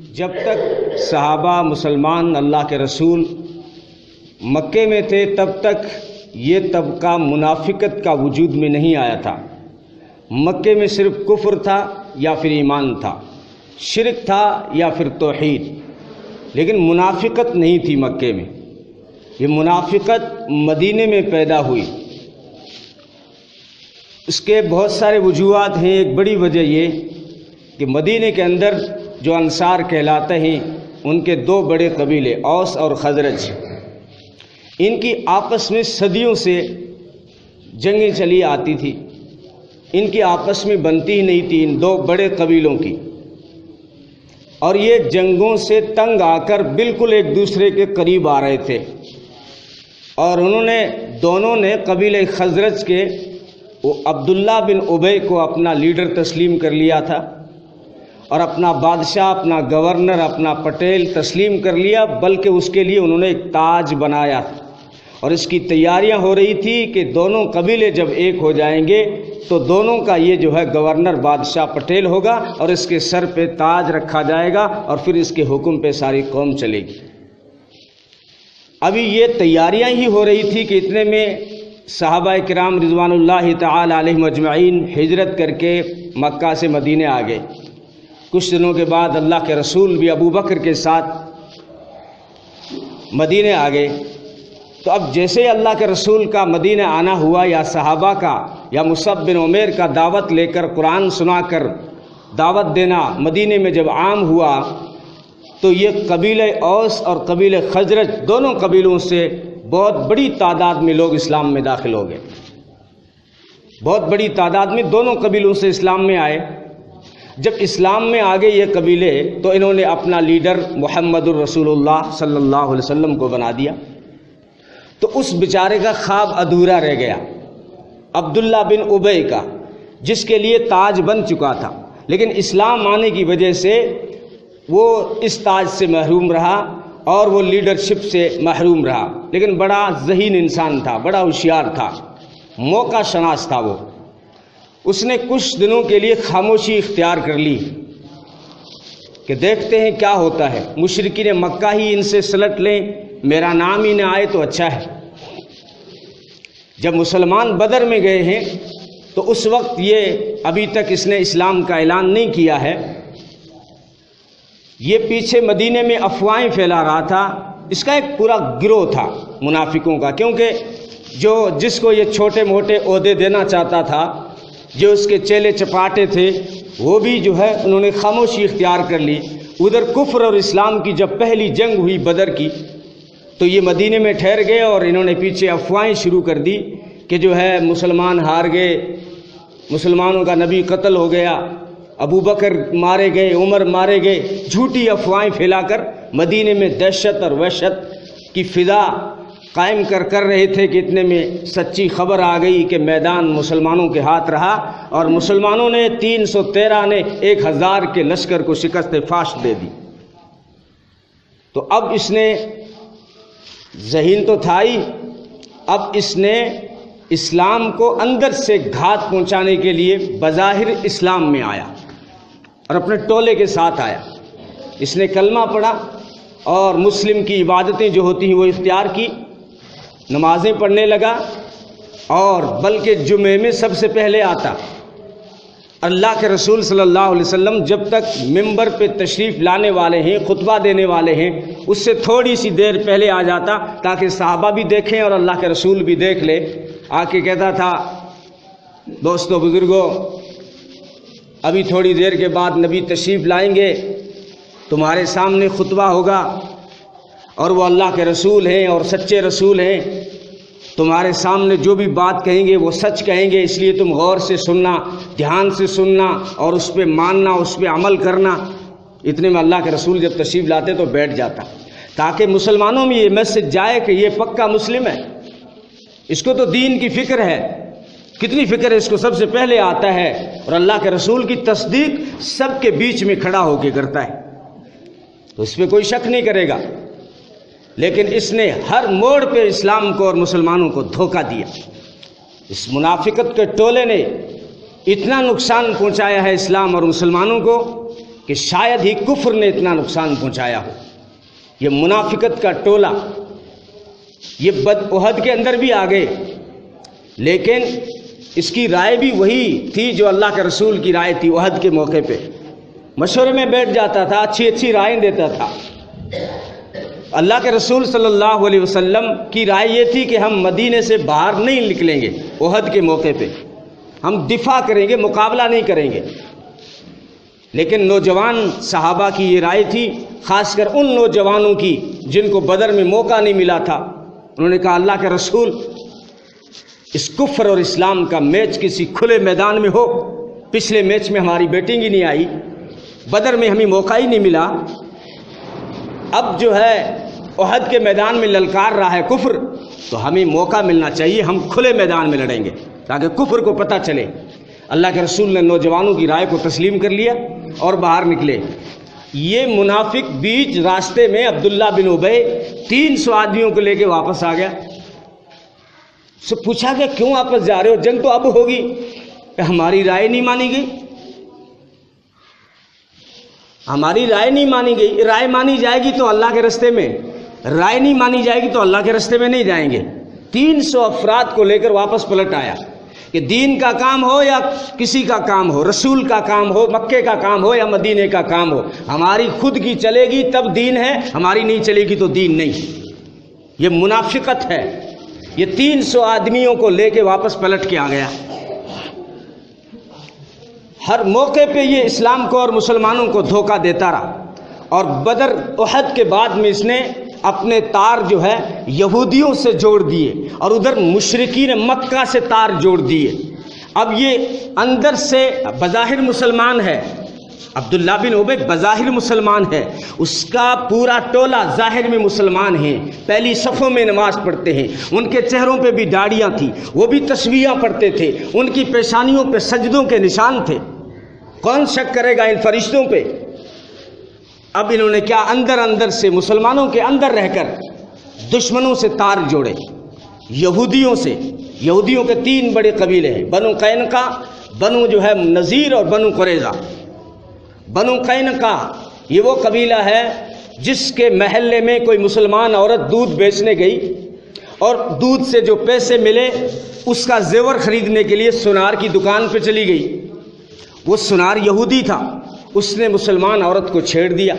جب تک صحابہ مسلمان اللہ کے رسول مکے میں تھے تب تک یہ طبقہ منافقت کا وجود میں نہیں آیا تھا۔ مکے میں صرف کفر تھا یا پھر ایمان تھا، شرک تھا یا پھر توحید، لیکن منافقت نہیں تھی مکے میں۔ یہ منافقت مدینے میں پیدا ہوئی۔ اس کے بہت سارے وجوہات ہیں۔ ایک بڑی وجہ یہ کہ مدینے کے اندر جو انصار کہلاتے ہیں ان کے دو بڑے قبیلے اوس اور خزرج، ان کی آپس میں صدیوں سے جنگیں چلی آتی تھی، ان کی آپس میں بنتی ہی نہیں تھی ان دو بڑے قبیلوں کی، اور یہ جنگوں سے تنگ آ کر بالکل ایک دوسرے کے قریب آ رہے تھے، اور دونوں نے قبیلہ خزرج کے وہ عبداللہ بن ابی کو اپنا لیڈر تسلیم کر لیا تھا، اور اپنا بادشاہ، اپنا گورنر، اپنا پٹیل تسلیم کر لیا، بلکہ اس کے لیے انہوں نے ایک تاج بنایا، اور اس کی تیاریاں ہو رہی تھی کہ دونوں قبیلے جب ایک ہو جائیں گے تو دونوں کا یہ جو ہے گورنر، بادشاہ، پٹیل ہوگا، اور اس کے سر پہ تاج رکھا جائے گا، اور پھر اس کے حکم پہ ساری قوم چلے گی۔ ابھی یہ تیاریاں ہی ہو رہی تھی کہ اتنے میں صحابہ کرام رضوان اللہ تعالی علیہم اجمعین ہجرت کر کے مکہ سے مدینے آ گئے۔ کچھ دنوں کے بعد اللہ کے رسول بھی ابو بکر کے ساتھ مدینے آ گئے۔ تو اب جیسے اللہ کے رسول کا مدینہ آنا ہوا، یا صحابہ کا، یا مصعب بن عمیر کا دعوت لے کر قرآن سنا کر دعوت دینا مدینے میں جب عام ہوا، تو یہ قبیلہ اوس اور قبیلہ خزرج دونوں قبیلوں سے بہت بڑی تعداد میں لوگ اسلام میں داخل ہو گئے۔ بہت بڑی تعداد میں دونوں قبیلوں سے اسلام میں آئے۔ جب اسلام میں آگے یہ قبیلے، تو انہوں نے اپنا لیڈر محمد الرسول اللہ صلی اللہ علیہ وسلم کو بنا دیا۔ تو اس بیچارے کا خواب ادھورا رہ گیا، عبداللہ بن ابی کا، جس کے لیے تاج بن چکا تھا، لیکن اسلام آنے کی وجہ سے وہ اس تاج سے محروم رہا اور وہ لیڈرشپ سے محروم رہا۔ لیکن بڑا ذہین انسان تھا، بڑا ہوشیار تھا، موقع شناس تھا وہ۔ اس نے کچھ دنوں کے لیے خاموشی اختیار کر لی کہ دیکھتے ہیں کیا ہوتا ہے، مشرکین مکہ ہی ان سے سلٹ لیں، میرا نام ہی نہ آئے تو اچھا ہے۔ جب مسلمان بدر میں گئے ہیں تو اس وقت یہ ابھی تک اس نے اسلام کا اعلان نہیں کیا ہے، یہ پیچھے مدینے میں افواہیں پھیلا رہا تھا۔ اس کا ایک پورا گروہ تھا منافقوں کا، کیونکہ جس کو یہ چھوٹے موٹے عہدے دینا چاہتا تھا، جو اس کے چیلے چپاٹے تھے، وہ بھی جو ہے انہوں نے خاموشی اختیار کر لی۔ ادھر کفر اور اسلام کی جب پہلی جنگ ہوئی بدر کی، تو یہ مدینے میں ٹھہر گئے، اور انہوں نے پیچھے افواہیں شروع کر دی کہ جو ہے مسلمان ہار گئے، مسلمانوں کا نبی قتل ہو گیا، ابو بکر مارے گئے، عمر مارے گئے۔ جھوٹی افواہیں پھیلا کر مدینے میں دہشت اور وحشت کی فضا قائم کر رہے تھے کہ اتنے میں سچی خبر آ گئی کہ میدان مسلمانوں کے ہاتھ رہا، اور مسلمانوں نے 313 نے 1000 کے لشکر کو شکست فاش دے دی۔ تو اب اس نے ذہین تو تھا ہی، اب اس نے اسلام کو اندر سے گھات پہنچانے کے لیے بظاہر اسلام میں آیا اور اپنے ٹولے کے ساتھ آیا۔ اس نے کلمہ پڑھا اور مسلم کی عبادتیں جو ہوتی ہیں وہ اختیار کی، نمازیں پڑھنے لگا، اور بلکہ جمعے میں سب سے پہلے آتا۔ اللہ کے رسول صلی اللہ علیہ وسلم جب تک ممبر پہ تشریف لانے والے ہیں، خطبہ دینے والے ہیں، اس سے تھوڑی سی دیر پہلے آ جاتا تاکہ صحابہ بھی دیکھیں اور اللہ کے رسول بھی دیکھ لے۔ آ کے کہتا تھا، دوستو، بزرگوں، ابھی تھوڑی دیر کے بعد نبی تشریف لائیں گے، تمہارے سامنے خطبہ ہوگا، اور وہ اللہ کے رسول ہیں اور سچے رسول ہیں، تمہارے سامنے جو بھی بات کہیں گے وہ سچ کہیں گے، اس لیے تم غور سے سننا، دھیان سے سننا، اور اس پہ ماننا، اس پہ عمل کرنا۔ اتنے میں اللہ کے رسول جب تشریف لاتے تو بیٹھ جاتا، تاکہ مسلمانوں میں یہ میسج جائے کہ یہ پکا مسلم ہے، اس کو تو دین کی فکر ہے۔ کتنی فکر ہے اس کو، سب سے پہلے آتا ہے، اور اللہ کے رسول کی تصدیق سب کے بیچ میں کھڑا ہو کے کرتا ہے، تو اس پہ کوئی شک نہیں کرے گا۔ لیکن اس نے ہر موڑ پہ اسلام کو اور مسلمانوں کو دھوکہ دیا۔ اس منافقت کے ٹولے نے اتنا نقصان پہنچایا ہے اسلام اور مسلمانوں کو کہ شاید ہی کفر نے اتنا نقصان پہنچایا ہو۔ یہ منافقت کا ٹولہ یہ احد کے اندر بھی آ گئے، لیکن اس کی رائے بھی وہی تھی جو اللہ کے رسول کی رائے تھی۔ احد کے موقع پہ مشورے میں بیٹھ جاتا تھا، اچھی اچھی رائے دیتا تھا۔ اللہ کے رسول صلی اللہ علیہ وسلم کی رائے یہ تھی کہ ہم مدینے سے باہر نہیں نکلیں گے، احد کے موقع پہ ہم دفاع کریں گے، مقابلہ نہیں کریں گے۔ لیکن نوجوان صحابہ کی یہ رائے تھی، خاص کر ان نوجوانوں کی جن کو بدر میں موقع نہیں ملا تھا۔ انہوں نے کہا اللہ کے رسول اس کفر اور اسلام کا میچ کسی کھلے میدان میں ہو، پچھلے میچ میں ہماری بیٹنگ ہی نہیں آئی، بدر میں ہمیں موقع ہی نہیں ملا، اب جو ہے احد کے میدان میں للکار رہا ہے کفر، تو ہمیں موقع ملنا چاہیے، ہم کھلے میدان میں لڑیں گے تاکہ کفر کو پتہ چلے۔ اللہ کے رسول نے نوجوانوں کی رائے کو تسلیم کر لیا اور باہر نکلے۔ یہ منافق بیچ راستے میں عبداللہ بن ابی 300 آدمیوں کو لے کے واپس آ گیا۔ سے پوچھا کہ کیوں واپس جا رہے ہو، جنگ تو اب ہوگی، کہ ہماری رائے نہیں مانی گئی، ہماری رائے نہیں مانی گئی، رائے مانی جائے گی تو اللہ کے راستے میں، رائے نہیں مانی جائے گی تو اللہ کے راستے میں نہیں جائیں گے۔ 300 افراد کو لے کر واپس پلٹ آیا کہ دین کا کام ہو یا کسی کا کام ہو، رسول کا کام ہو، مکے کا کام ہو یا مدینے کا کام ہو، ہماری خود کی چلے گی تب دین ہے، ہماری نہیں چلے گی تو دین نہیں۔ یہ منافقت ہے۔ یہ 300 آدمیوں کو لے کے واپس پلٹ کے آ گیا۔ ہر موقع پہ یہ اسلام کو اور مسلمانوں کو دھوکہ دیتا رہا، اور بدر احد کے بعد میں اس نے اپنے تار جو ہے یہودیوں سے جوڑ دیے اور ادھر مشرکین مکہ سے تار جوڑ دیے۔ اب یہ اندر سے بظاہر مسلمان ہے، عبداللہ بن ابی بظاہر مسلمان ہے، اس کا پورا ٹولہ ظاہر میں مسلمان ہیں، پہلی صفوں میں نماز پڑھتے ہیں، ان کے چہروں پہ بھی داڑیاں تھیں، وہ بھی تسبیحاں پڑھتے تھے، ان کی پیشانیوں پہ سجدوں کے نشان تھے۔ کون شک کرے گا ان فرشتوں پہ؟ اب انہوں نے کیا اندر اندر سے مسلمانوں کے اندر رہ کر دشمنوں سے تار جوڑے، یہودیوں سے۔ یہودیوں کے 3 بڑے قبیلے ہیں، بنو قینقاع، بنو جو ہے نذیر اور بنو قریظہ۔ بنو قینقاع یہ وہ قبیلہ ہے جس کے محلے میں کوئی مسلمان عورت دودھ بیچنے گئی اور دودھ سے جو پیسے ملے اس کا زیور خریدنے کے لیے سونار کی دکان پہ چلی گئی۔ وہ سونار یہودی تھا، اس نے مسلمان عورت کو چھیڑ دیا۔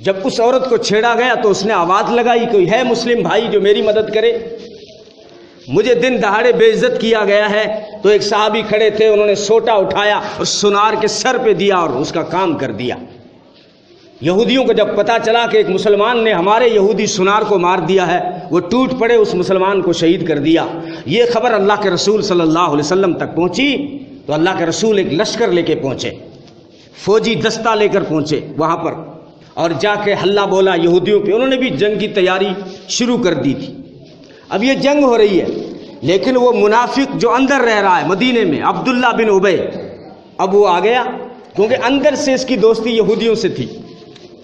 جب اس عورت کو چھیڑا گیا تو اس نے آواز لگائی کوئی ہے مسلم بھائی جو میری مدد کرے، مجھے دن دہاڑے بے عزت کیا گیا ہے۔ تو ایک صحابی کھڑے تھے، انہوں نے سوٹا اٹھایا اور سونار کے سر پہ دیا اور اس کا کام کر دیا۔ یہودیوں کو جب پتا چلا کہ ایک مسلمان نے ہمارے یہودی سونار کو مار دیا ہے، وہ ٹوٹ پڑے، اس مسلمان کو شہید کر دیا۔ یہ خبر اللہ کے رسول صلی اللہ علیہ وسلم تک پہنچی تو اللہ کے رسول ایک لشکر لے کے پہنچے، فوجی دستہ لے کر پہنچے وہاں پر، اور جا کے حلہ بولا یہودیوں پہ۔ انہوں نے بھی جنگ کی تیاری شروع کر دی تھی۔ اب یہ جنگ ہو رہی ہے، لیکن وہ منافق جو اندر رہ رہا ہے مدینے میں، عبداللہ بن ابی، اب وہ آ گیا، کیونکہ اندر سے اس کی دوستی یہودیوں سے تھی۔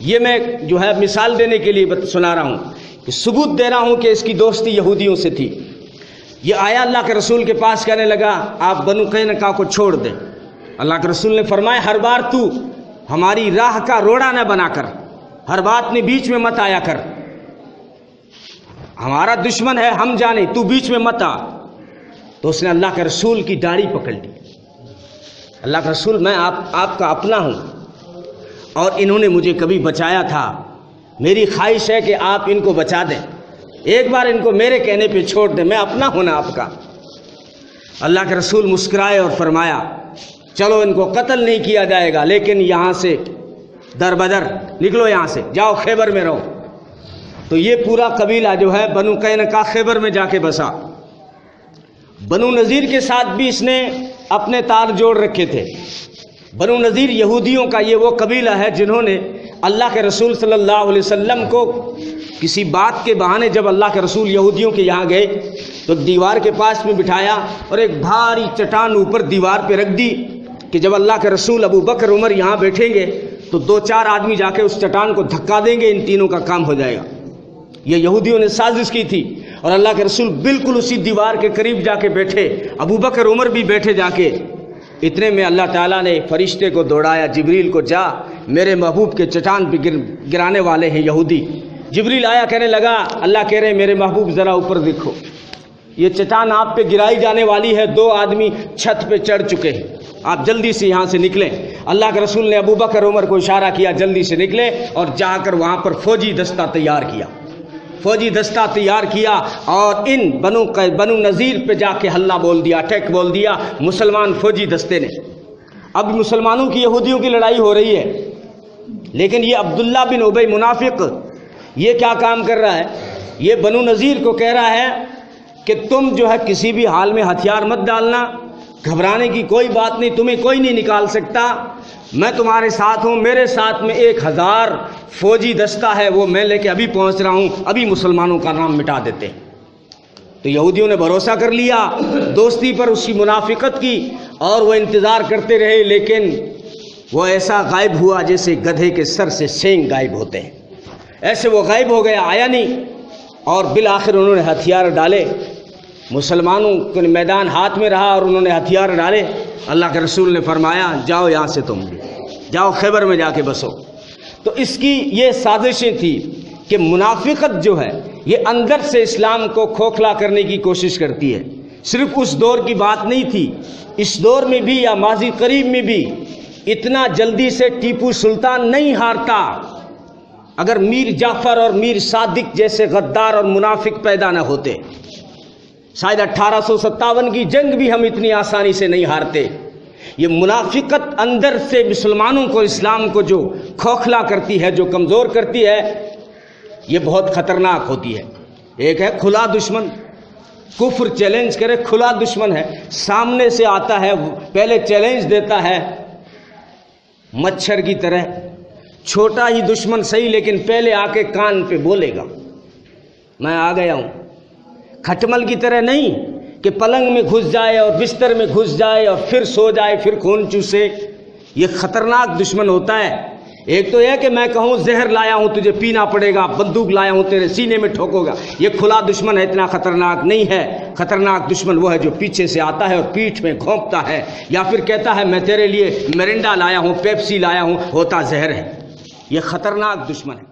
یہ میں جو ہے مثال دینے کے لیے سنا رہا ہوں، کہ ثبوت دے رہا ہوں کہ اس کی دوستی یہودیوں سے تھی۔ یہ آیا اللہ کے رسول کے پاس، کہنے لگا آپ بنو قینقاع کو چھوڑ دیں۔ اللہ کے رسول نے فرمایا ہر بار تو ہماری راہ کا روڑا نہ بنا کر، ہر بات میں بیچ میں مت آیا کر، ہمارا دشمن ہے ہم جانے، تو بیچ میں مت آ۔ تو اس نے اللہ کے رسول کی داڑھی پکڑ لی۔ اللہ کے رسول میں آپ کا اپنا ہوں اور انہوں نے مجھے کبھی بچایا تھا، میری خواہش ہے کہ آپ ان کو بچا دیں، ایک بار ان کو میرے کہنے پہ چھوڑ دیں، میں اپنا ہونا آپ کا۔ اللہ کے رسول مسکرائے اور فرمایا چلو ان کو قتل نہیں کیا جائے گا، لیکن یہاں سے در بدر نکلو، یہاں سے جاؤ خیبر میں رہو۔ تو یہ پورا قبیلہ جو ہے بنو قینقاع خیبر میں جا کے بسا۔ بنو نذیر کے ساتھ بھی اس نے اپنے تار جوڑ رکھے تھے۔ بنو نذیر یہودیوں کا یہ وہ قبیلہ ہے جنہوں نے اللہ کے رسول صلی اللہ علیہ وسلم کو کسی بات کے بہانے، جب اللہ کے رسول یہودیوں کے یہاں گئے تو دیوار کے پاس میں بٹھایا اور ایک بھاری چٹان اوپر دیوار پہ رکھ دی کہ جب اللہ کے رسول ابو بکر عمر یہاں بیٹھیں گے تو 2-4 آدمی جا کے اس چٹان کو دھکا دیں گے، ان تینوں کا کام ہو جائے گا۔ یہ یہودیوں نے سازش کی تھی، اور اللہ کے رسول بالکل اسی دیوار کے قریب جا کے بیٹھے، ابو بکر عمر بھی بیٹھے جا کے۔ اتنے میں اللہ تعالیٰ نے فرشتے کو دوڑایا، جبریل کو، جا میرے محبوب کے چٹان پہ گرانے والے ہیں یہودی۔ جبریل آیا، کہنے لگا اللہ کہہ رہے ہیں میرے محبوب ذرا اوپر دیکھو، یہ چٹان آپ پہ گرائی جانے والی ہے، 2 آدمی چھت پہ چڑھ چکے ہیں، آپ جلدی سے یہاں سے نکلیں۔ اللہ کے رسول نے ابو بکر عمر کو اشارہ کیا جلدی سے نکلے، اور جا کر وہاں پر فوجی دستہ تیار کیا، فوجی دستہ تیار کیا، اور ان بنو نذیر پہ جا کے حلہ بول دیا، اٹیک بول دیا مسلمان فوجی دستے نے۔ اب مسلمانوں کی یہودیوں کی لڑائی ہو رہی ہے، لیکن یہ عبداللہ بن ابی منافق یہ کیا کام کر رہا ہے، یہ بنو نذیر کو کہہ رہا ہے کہ تم جو ہے کسی بھی حال میں ہتھیار مت ڈالنا، گھبرانے کی کوئی بات نہیں، تمہیں کوئی نہیں نکال سکتا، میں تمہارے ساتھ ہوں، میرے ساتھ میں 1000 فوجی دستہ ہے، وہ میں لے کے ابھی پہنچ رہا ہوں، ابھی مسلمانوں کا نام مٹا دیتے ہیں۔ تو یہودیوں نے بھروسہ کر لیا دوستی پر اس کی منافقت کی، اور وہ انتظار کرتے رہے، لیکن وہ ایسا غائب ہوا جیسے گدھے کے سر سے سینگ غائب ہوتے ہیں، ایسے وہ غائب ہو گیا، آیا نہیں۔ اور بالآخر انہوں نے ہتھیار ڈالے، مسلمانوں کے میدان ہاتھ میں رہا اور انہوں نے ہتھیار ڈالے۔ اللہ کے رسول نے فرمایا جاؤ یہاں سے، تم بھی جاؤ خیبر میں جا کے بسو۔ تو اس کی یہ سازشیں تھی کہ منافقت جو ہے یہ اندر سے اسلام کو کھوکھلا کرنے کی کوشش کرتی ہے۔ صرف اس دور کی بات نہیں تھی، اس دور میں بھی یا ماضی قریب میں بھی اتنا جلدی سے ٹیپو سلطان نہیں ہارتا اگر میر جعفر اور میر صادق جیسے غدار اور منافق پیدا نہ ہوتے۔ شاید 1857 کی جنگ بھی ہم اتنی آسانی سے نہیں ہارتے۔ یہ منافقت اندر سے مسلمانوں کو، اسلام کو جو کھوکھلا کرتی ہے، جو کمزور کرتی ہے، یہ بہت خطرناک ہوتی ہے۔ ایک ہے کھلا دشمن، کفر چیلنج کرے، کھلا دشمن ہے، سامنے سے آتا ہے، پہلے چیلنج دیتا ہے، مچھر کی طرح چھوٹا ہی دشمن صحیح، لیکن پہلے آ کے کان پہ بولے گا میں آ گیا ہوں۔ کھٹمل کی طرح نہیں کہ پلنگ میں گھس جائے اور بستر میں گھس جائے اور پھر سو جائے، پھر خون چوسے۔ یہ خطرناک دشمن ہوتا ہے۔ ایک تو یہ کہ میں کہوں زہر لایا ہوں تجھے پینا پڑے گا، بندوق لایا ہوں تیرے سینے میں ٹھوکوں گا، یہ کھلا دشمن ہے، اتنا خطرناک نہیں ہے۔ خطرناک دشمن وہ ہے جو پیچھے سے آتا ہے اور پیٹھ میں گھونپتا ہے، یا پھر کہتا ہے میں تیرے لیے مرنڈا لایا ہوں، پیپسی لایا ہوں، ہوتا زہر ہے۔ یہ خطرناک دشمن ہے۔